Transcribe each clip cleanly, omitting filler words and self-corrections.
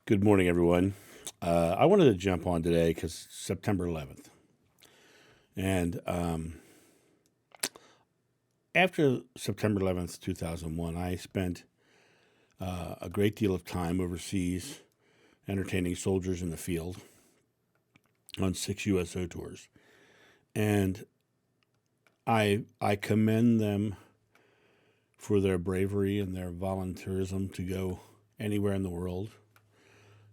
Good morning, everyone. I wanted to jump on today because September 11th. And after September 11th, 2001, I spent a great deal of time overseas entertaining soldiers in the field on 6 USO tours. And I commend them for their bravery and their volunteerism to go anywhere in the world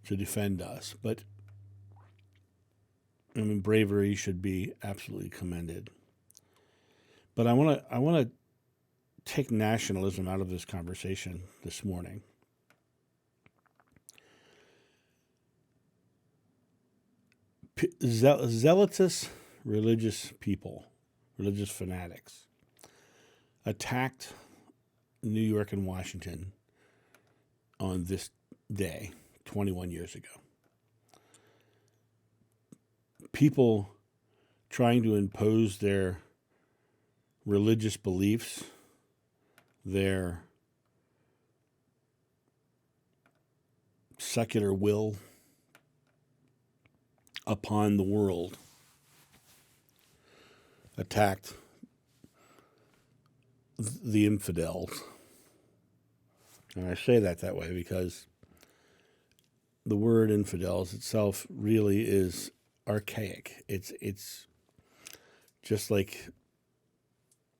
to defend us. But I mean, bravery should be absolutely commended. But I want to take nationalism out of this conversation this morning. Zealotous religious people, religious fanatics, attacked New York and Washington on this day 21 years ago. People trying to impose their religious beliefs, their secular will upon the world, attacked the infidels. And I say that way because the word infidels itself really is archaic. It's just like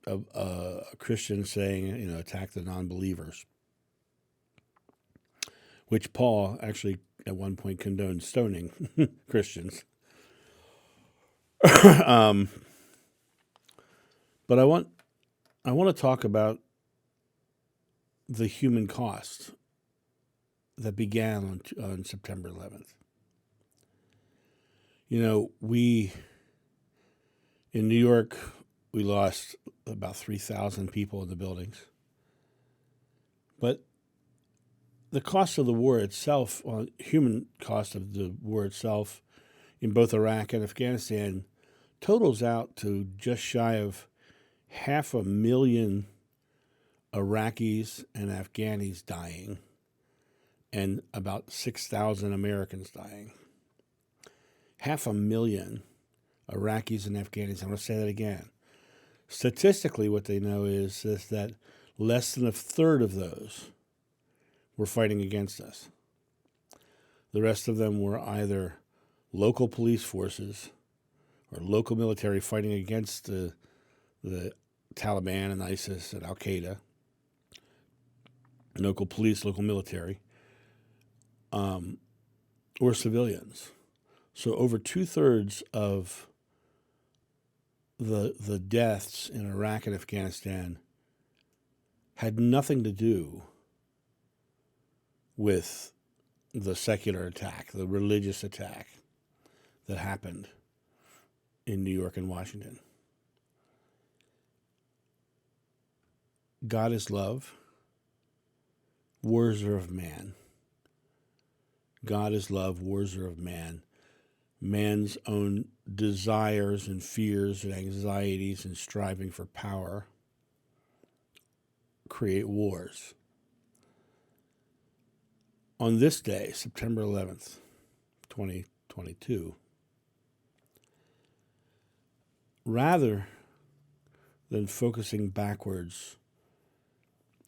a Christian saying, attack the non-believers, which Paul actually at one point condoned stoning Christians. um, but I want to talk about the human cost that began on September 11th. We in New York, we lost about 3,000 people in the buildings. But the cost of the war itself, human cost of the war itself in both Iraq and Afghanistan totals out to just shy of 500,000 Iraqis and Afghanis dying and about 6,000 Americans dying. 500,000 Iraqis and Afghanis. I'm going to say that again. Statistically, what they know is that less than a third of those were fighting against us. The rest of them were either local police forces or local military fighting against the Taliban and ISIS and Al-Qaeda, local police, local military, or civilians. So over 2/3 of the deaths in Iraq and Afghanistan had nothing to do with the secular attack, the religious attack that happened in New York and Washington. God is love. Wars are of man. God is love. Wars are of man. Man's own desires and fears and anxieties and striving for power create wars. On this day, September 11th, 2022, rather than focusing backwards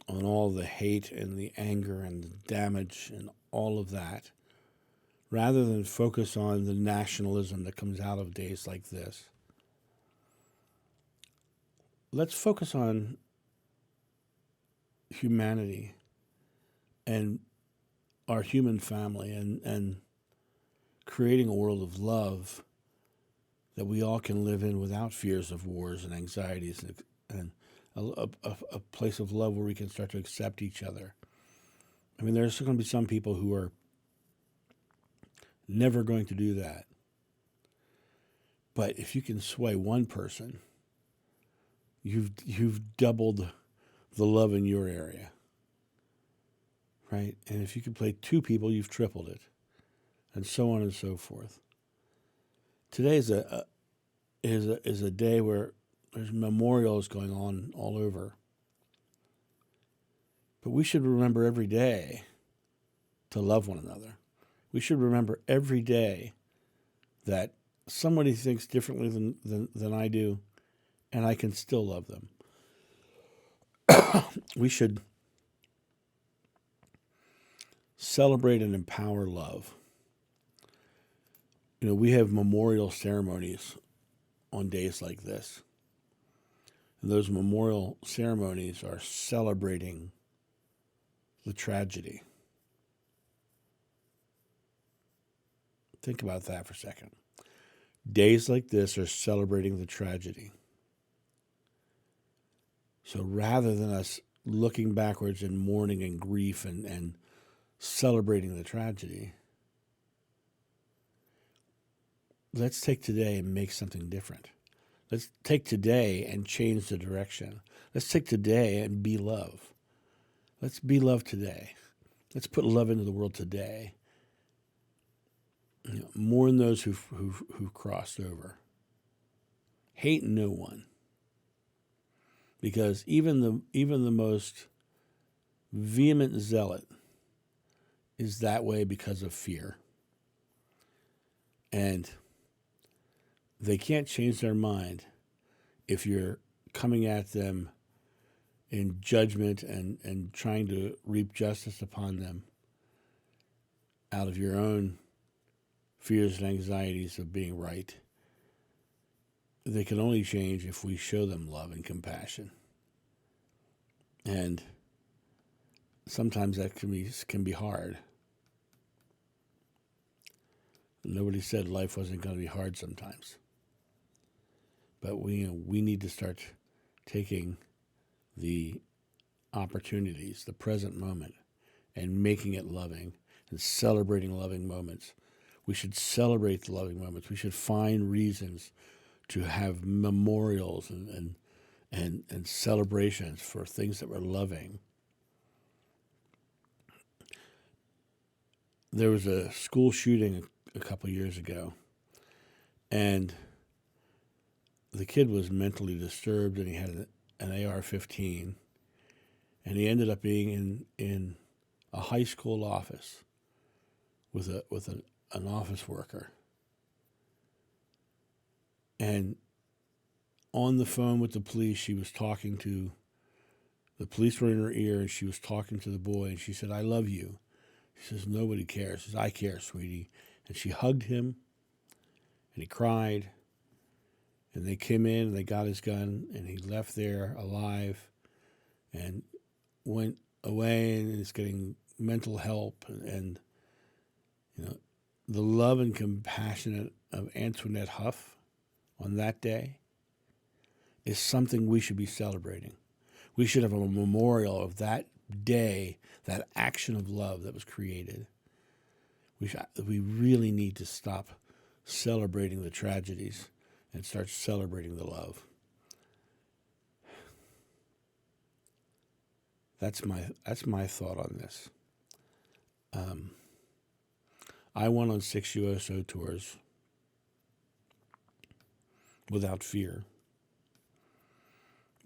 on all the hate and the anger and the damage and all of that, rather than focus on the nationalism that comes out of days like this, let's focus on humanity and our human family and creating a world of love that we all can live in without fears of wars and anxieties and a place of love where we can start to accept each other. I mean, there's going to be some people who are never going to do that. But if you can sway one person, you've doubled the love in your area, right? And if you can play two people, you've tripled it, and so on and so forth. Today is a day where there's memorials going on all over. But we should remember every day to love one another. We should remember every day that somebody thinks differently than I do, and I can still love them. We should celebrate and empower love. We have memorial ceremonies on days like this. And those memorial ceremonies are celebrating the tragedy. Think about that for a second. Days like this are celebrating the tragedy. So rather than us looking backwards and mourning and grief and celebrating the tragedy, let's take today and make something different. Let's take today and change the direction. Let's take today and be love. Let's be love today. Let's put love into the world today. Mourn those who've crossed over. Hate no one. Because even the most vehement zealot is that way because of fear. And they can't change their mind if you're coming at them in judgment and trying to reap justice upon them out of your own fears and anxieties of being right. They can only change if we show them love and compassion. And sometimes that can be hard. Nobody said life wasn't going to be hard sometimes. But we need to start taking the opportunities, the present moment, and making it loving and celebrating loving moments. We should celebrate the loving moments. We should find reasons to have memorials and celebrations for things that we're loving. There was a school shooting a couple years ago, and the kid was mentally disturbed, and he had an AR-15, and he ended up being in a high school office with an office worker. And on the phone with the police, she was talking to, the police were in her ear, and she was talking to the boy, and she said, "I love you." She says, "Nobody cares." She says, "I care, sweetie." And she hugged him, and he cried. And they came in, and they got his gun, and he left there alive and went away and is getting mental help. And the love and compassion of Antoinette Huff on that day is something we should be celebrating. We should have a memorial of that day, that action of love that was created. We really need to stop celebrating the tragedies and start celebrating the love. That's my thought on this. I went on 6 USO tours without fear,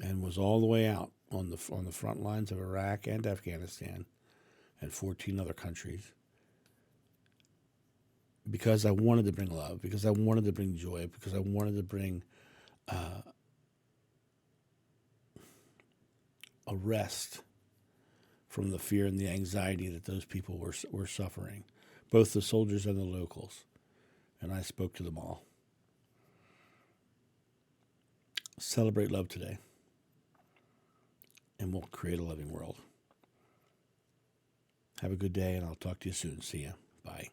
and was all the way out on the front lines of Iraq and Afghanistan and 14 other countries, because I wanted to bring love, because I wanted to bring joy, because I wanted to bring a rest from the fear and the anxiety that those people were suffering, both the soldiers and the locals. And I spoke to them all. Celebrate love today, and we'll create a loving world. Have a good day, and I'll talk to you soon. See ya. Bye.